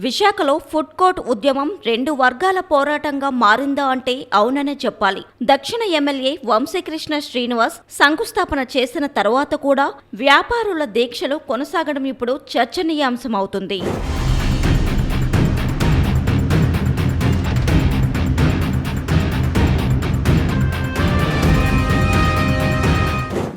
విశాఖలో food court ఉద్యమం రెండు వర్గాల పోరాటంగా మారిందా అంటే అవుననే చెప్పాలి. దక్షిణ ఎమ్మెల్యే వంశీకృష్ణ శ్రీనివాస్ శంకుస్థాపన చేసిన తర్వాత కూడా వ్యాపారుల దీక్షలు కొనసాగడం ఇప్పుడు చర్చనీయాంశమవుతుంది.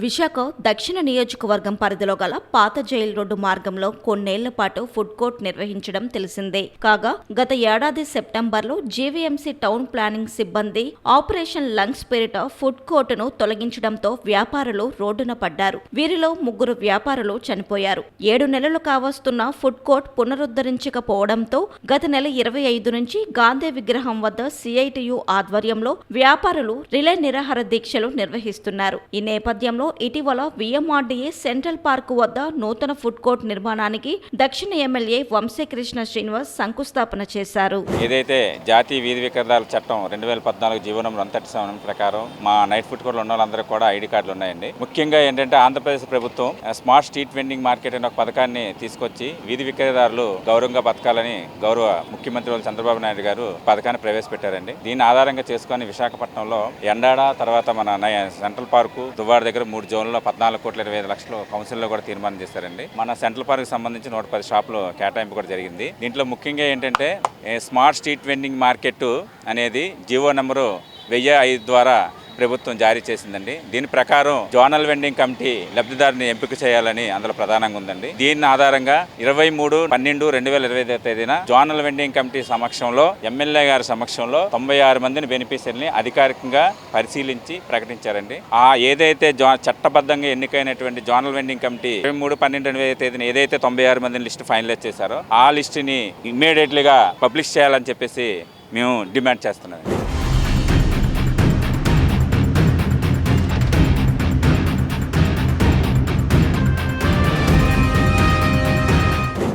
విశాఖ దక్షిణ నియోజకవర్గం పరిధిలో గల పాత జైల్ రోడ్డు మార్గంలో కొన్నేళ్ల పాటు ఫుడ్ కోర్ట్ నిర్వహించడం తెలిసిందే. కాగా గత ఏడాది సెప్టెంబర్లో జీవీఎంసీ టౌన్ ప్లానింగ్ సిబ్బంది ఆపరేషన్ లంగ్స్ పేరిట ఫుడ్ కోర్టును తొలగించడంతో వ్యాపారులు రోడ్డున పడ్డారు. వీరిలో 3 వ్యాపారులు చనిపోయారు. 7 నెలలు కావస్తున్న ఫుడ్ కోర్ట్ పునరుద్ధరించకపోవడంతో గత నెల 25 నుంచి గాంధీ విగ్రహం వద్ద సిఐటియు ఆధ్వర్యంలో వ్యాపారులు రిలే నిరాహార దీక్షలు నిర్వహిస్తున్నారు. ఈ నేపథ్యంలో ఇటీవల విఎంఆర్డీఏ సెంట్రల్ పార్క్ వద్ద నూతన ఫుడ్ కోర్ట్ నిర్మాణానికి దక్షిణ ఎమ్మెల్యే వంశీకృష్ణ శ్రీనివాస్ శంకుస్థాపన చేశారు. ఏదైతే జాతీయ వీధి విక్రయాల చట్టం 2014 జీవో నంబర్ 137 ప్రకారం మా నైట్ ఫుడ్ కోర్టులో ఉన్న వాళ్ళందరూ కూడా ఐడి కార్డులు ఉన్నాయండి. ముఖ్యంగా ఏంటంటే ఆంధ్రప్రదేశ్ ప్రభుత్వం స్మార్ట్ స్ట్రీట్ వెండింగ్ మార్కెట్ అనే ఒక పథకాన్ని తీసుకొచ్చి వీధి విక్రయదారులు గౌరవంగా బతకాలని గౌరవ ముఖ్యమంత్రి చంద్రబాబు నాయుడు గారు పథకాన్ని ప్రవేశపెట్టారండి. దీన్ని ఆధారంగా చేసుకుని విశాఖపట్నంలో ఎండాడ తర్వాత మన సెంట్రల్ పార్కు దువ్వాడ దగ్గర 3 జోన్లో 14,25,00,000 కౌన్సిల్లో కూడా తీర్మానం చేశారండి. మన సెంట్రల్ పార్క్ సంబంధించి 110 షాపులు కేటాయింపు కూడా జరిగింది. దీంట్లో ముఖ్యంగా ఏంటంటే స్మార్ట్ స్ట్రీట్ వెండింగ్ మార్కెట్ అనేది జీవో నెంబరు 1005 ద్వారా ప్రభుత్వం జారీ చేసిందండి. దీని ప్రకారం జోనల్ వెండింగ్ కమిటీ లబ్ధిదారుని ఎంపిక చేయాలని అందులో ప్రధానంగా ఉందండి. దీని ఆధారంగా 23/12/2025 తేదీన జోనల్ వెండింగ్ కమిటీ సమక్షంలో ఎమ్మెల్యే గారి సమక్షంలో 96 మందిని బెనిఫిషియర్ని అధికారికంగా పరిశీలించి ప్రకటించారండి. ఏదైతే చట్టబద్ధంగా ఎన్నికైనటువంటి జోనల్ వెండింగ్ కమిటీ 23/12/2025 తేదీన ఏదైతే 96 మందిని లిస్ట్ ఫైనలైజ్ చేశారో ఆ లిస్టుని ఇమ్మీడియట్లీగా పబ్లిష్ చేయాలని చెప్పేసి మేము డిమాండ్ చేస్తున్నాం.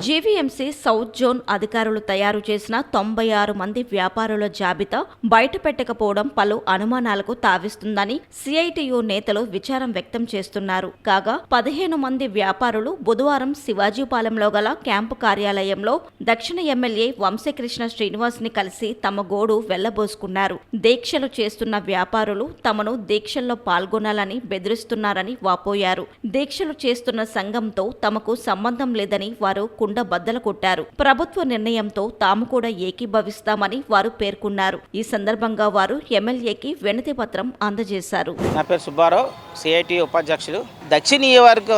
జీవీఎంసీ సౌత్ జోన్ అధికారులు తయారు చేసిన 96 మంది వ్యాపారుల జాబితా బయటపెట్టకపోవడం పలు అనుమానాలకు తావిస్తుందని సిఐటియు నేతలు విచారం వ్యక్తం చేస్తున్నారు. కాగా 15 మంది వ్యాపారులు బుధవారం శివాజీపాలెంలో గల క్యాంపు కార్యాలయంలో దక్షిణ ఎమ్మెల్యే వంశీకృష్ణ శ్రీనివాస్ ని కలిసి తమ గోడు వెళ్లబోసుకున్నారు. దీక్షలు చేస్తున్న వ్యాపారులు తమను దీక్షల్లో పాల్గొనాలని బెదిరిస్తున్నారని వాపోయారు. దీక్షలు చేస్తున్న సంఘంతో తమకు సంబంధం లేదని వారు బద్దలు కొట్టారు. ప్రభుత్వ నిర్ణయంతో తాము కూడా ఏకీభవిస్తామని వారు పేర్కొన్నారు. ఈ సందర్భంగా వారు ఎమ్మెల్యేకి వినతి పత్రం అందజేశారు. నా పేరు సుబ్బారావు, సిఐటి ఉపాధ్యక్షులు. దక్షిణ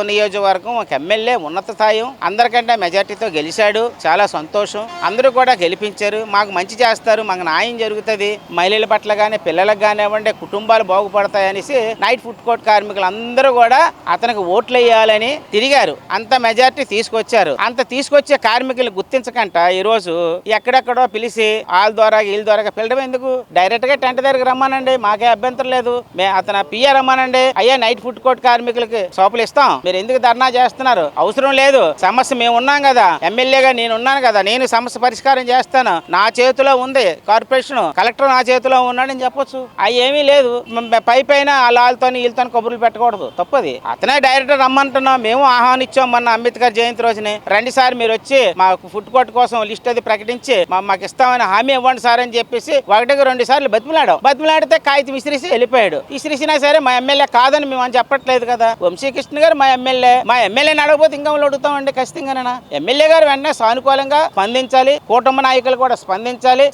నియోజకవర్గం ఒక ఎమ్మెల్యే ఉన్నత స్థాయి, అందరికంటే మెజార్టీతో గెలిచాడు. చాలా సంతోషం. అందరూ కూడా గెలిపించారు. మాకు మంచి చేస్తారు, మాకు న్యాయం జరుగుతుంది, మహిళల పట్ల కానీ పిల్లలకు కానివ్వండి కుటుంబాలు బాగుపడతాయనేసి నైట్ ఫుడ్ కోర్ట్ కార్మికులు అందరూ కూడా అతనికి ఓట్లు వేయాలని తిరిగారు. అంత మెజార్టీ తీసుకొచ్చారు. అంత తీసుకొచ్చే కార్మికులు గుర్తించకంట ఈరోజు ఎక్కడెక్కడో పిలిచి వాళ్ళ ద్వారా వీళ్ళ ద్వారా పిలడం ఎందుకు? డైరెక్ట్ గా టెంట్ దగ్గరికి రమ్మానండి, మాకే అభ్యంతరం లేదు. అతను పిఏ రమ్మానండి, అయ్యా నైట్ ఫుడ్ కోర్ట్ కార్మికులకి సోపులు ఇస్తాం, మీరు ఎందుకు ధర్నా చేస్తున్నారు? అవసరం లేదు. సమస్య మేము ఉన్నాం కదా, ఎమ్మెల్యేగా నేను ఉన్నాను కదా, నేను సమస్య పరిష్కారం చేస్తాను, నా చేతిలో ఉంది కార్పొరేషన్, కలెక్టర్ నా చేతిలో ఉన్నాడని చెప్పొచ్చు. అవి ఏమీ లేదు. పైన వాళ్ళతో వీళ్ళతో కబుర్లు పెట్టకూడదు, తప్పది. అతనే డైరెక్టర్ రమ్మంటున్నాం, మేము ఆహ్వానిచ్చాం మొన్న అంబేద్కర్ జయంతి రోజుని. రండి సార్, మీరు వచ్చి మాకు ఫుడ్ కోర్ట్ కోసం లిస్ట్ అది ప్రకటించి మాకు ఇస్తామని హామీ ఇవ్వండి సార్ అని చెప్పేసి 1-2 సార్లు బతిమలాడితే కాగితం విసిరేసి వెళ్ళిపోయాడు. విసిరిసినా సరే మా ఎమ్మెల్యే కాదని మేము అని చెప్పట్లేదు కదా. వంశీకృష్ణ గారు మా ఎమ్మెల్యేని అడగపోతే ఇంకా అడుగుతామండి ఖచ్చితంగా. ఎమ్మెల్యే గారు వెంటనే సానుకూలంగా స్పందించాలి, కుటుంబ నాయకులు కూడా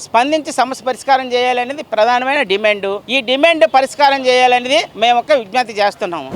స్పందించి సమస్య పరిష్కారం చేయాలనేది ప్రధానమైన డిమాండ్. ఈ డిమాండ్ పరిష్కారం చేయాలనేది మేము ఒక విజ్ఞప్తి చేస్తున్నాము.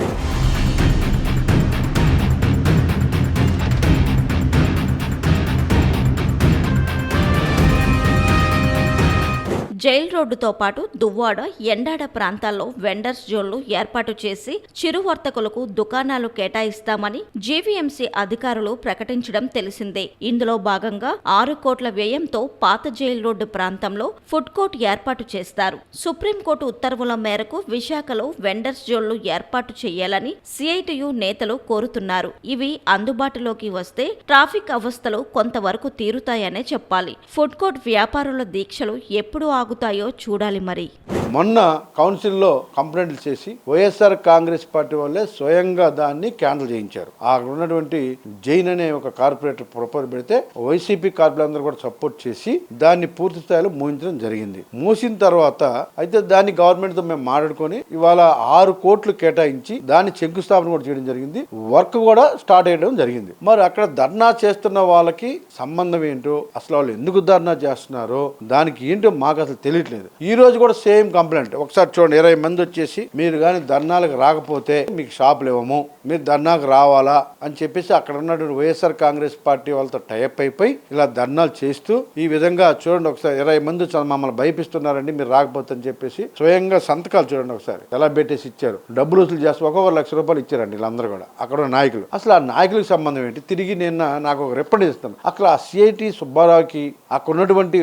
జైల్ రోడ్డుతో పాటు దువ్వాడ, ఎండాడ ప్రాంతాల్లో వెండర్స్ జోన్లు ఏర్పాటు చేసి చిరు వర్తకులకు దుకాణాలు కేటాయిస్తామని జీవీఎంసీ అధికారులు ప్రకటించడం తెలిసిందే. ఇందులో భాగంగా 6 కోట్ల వ్యయంతో పాత జైల్ రోడ్డు ప్రాంతంలో ఫుడ్ కోర్ట్ ఏర్పాటు చేస్తారు. సుప్రీంకోర్టు ఉత్తర్వుల మేరకు విశాఖలో వెండర్స్ జోన్లు ఏర్పాటు చేయాలని సిఐటియు నేతలు కోరుతున్నారు. ఇవి అందుబాటులోకి వస్తే ట్రాఫిక్ అవస్థలు కొంతవరకు తీరుతాయనే చెప్పాలి. ఫుడ్ కోర్ట్ వ్యాపారుల దీక్షలు ఎప్పుడు ఆగుతాయో చూడాలి మరి. మొన్న కౌన్సిల్లో కంప్లైంట్లు చేసి వైఎస్ఆర్ కాంగ్రెస్ పార్టీ వాళ్ళే స్వయంగా దాన్ని క్యాన్సిల్ చేయించారు. అక్కడ ఉన్నటువంటి జైన్ అనే ఒక కార్పొరేటర్ ప్రపోజల్ పెడితే వైసీపీ కార్పొరేటర్ అందరూ కూడా సపోర్ట్ చేసి దాన్ని పూర్తి స్థాయిలో మూయించడం జరిగింది. మూసిన తర్వాత అయితే దాన్ని గవర్నమెంట్ తో మేము మాట్లాడుకొని ఇవాళ 6 కోట్లు కేటాయించి దాన్ని శంకుస్థాపన కూడా చేయడం జరిగింది. వర్క్ కూడా స్టార్ట్ అయ్యడం జరిగింది. మరి అక్కడ ధర్నా చేస్తున్న వాళ్ళకి సంబంధం ఏంటో, అసలు వాళ్ళు ఎందుకు ధర్నా చేస్తున్నారో దానికి ఏంటో మాకు అసలు తెలియట్లేదు. ఈ రోజు కూడా సేమ్ కంప్లైంట్. ఒకసారి చూడండి, 20 మంది వచ్చేసి మీరు కానీ ధర్నాలకు రాకపోతే మీకు షాపులు ఇవ్వము, మీరు ధర్నాకు రావాలా అని చెప్పేసి అక్కడ ఉన్నటువంటి వైఎస్ఆర్ కాంగ్రెస్ పార్టీ వాళ్ళతో టైప్ అయిపోయి ఇలా ధర్నాలు చేస్తూ ఈ విధంగా చూడండి ఒకసారి 20 మంది మమ్మల్ని భయపిస్తున్నారండి మీరు రాకపోతే అని చెప్పేసి స్వయంగా సంతకాలు చూడండి ఒకసారి ఎలా పెట్టేసి ఇచ్చారు. డబ్బులు వసూలు చేస్తూ ఒక్కొక్క ₹1,00,000 ఇచ్చారండి వీళ్ళందరూ కూడా. అక్కడ ఉన్న నాయకులు, అసలు ఆ నాయకులకు సంబంధం ఏంటి? తిరిగి నిన్న నాకు ఒక రిప్రజెంట్ ఇస్తాను, అక్కడ ఆ సిఐటి సుబ్బారావుకి అక్కడ ఉన్నటువంటి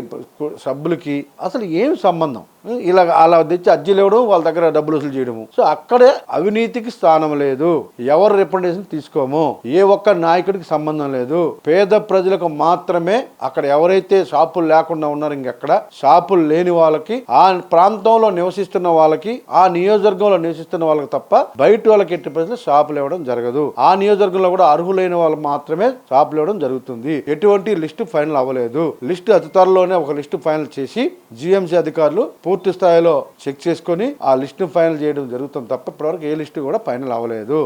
సభ్యులకి అసలు ఏం సంబంధం? ఇలా అలా తెచ్చి అర్జీలు ఇవ్వడం, వాళ్ళ దగ్గర డబ్బులు వసూలు చేయడము. సో అక్కడే అవినీతికి స్థానం లేదు, ఎవరు రిప్రజెంటేషన్ తీసుకోము, ఏ ఒక్క నాయకుడికి సంబంధం లేదు. పేద ప్రజలకు మాత్రమే అక్కడ ఎవరైతే షాపులు లేకుండా ఉన్నారో ఇంకెక్కడ షాపులు లేని వాళ్ళకి, ఆ ప్రాంతంలో నివసిస్తున్న వాళ్ళకి, ఆ నియోజకవర్గంలో నివసిస్తున్న వాళ్ళకి తప్ప బయట వాళ్ళకి ఎట్టి పరిస్థితుల్లో షాపులు ఇవ్వడం జరగదు. ఆ నియోజకవర్గంలో కూడా అర్హులైన వాళ్ళు మాత్రమే షాపులు ఇవ్వడం జరుగుతుంది. ఎటువంటి లిస్టు ఫైనల్ అవ్వలేదు. లిస్టు అతి త్వరలోనే ఒక లిస్టు ఫైనల్ చేసి జిఎంసీ అధికారులు పూర్తి స్థాయిలో చెక్ చేసుకొని ఆ లిస్టు ఫైనల్ చేయడం జరుగుతుంది తప్ప ఇప్పటివరకు ఏ లిస్టు కూడా ఫైనల్ అవ్వలేదు.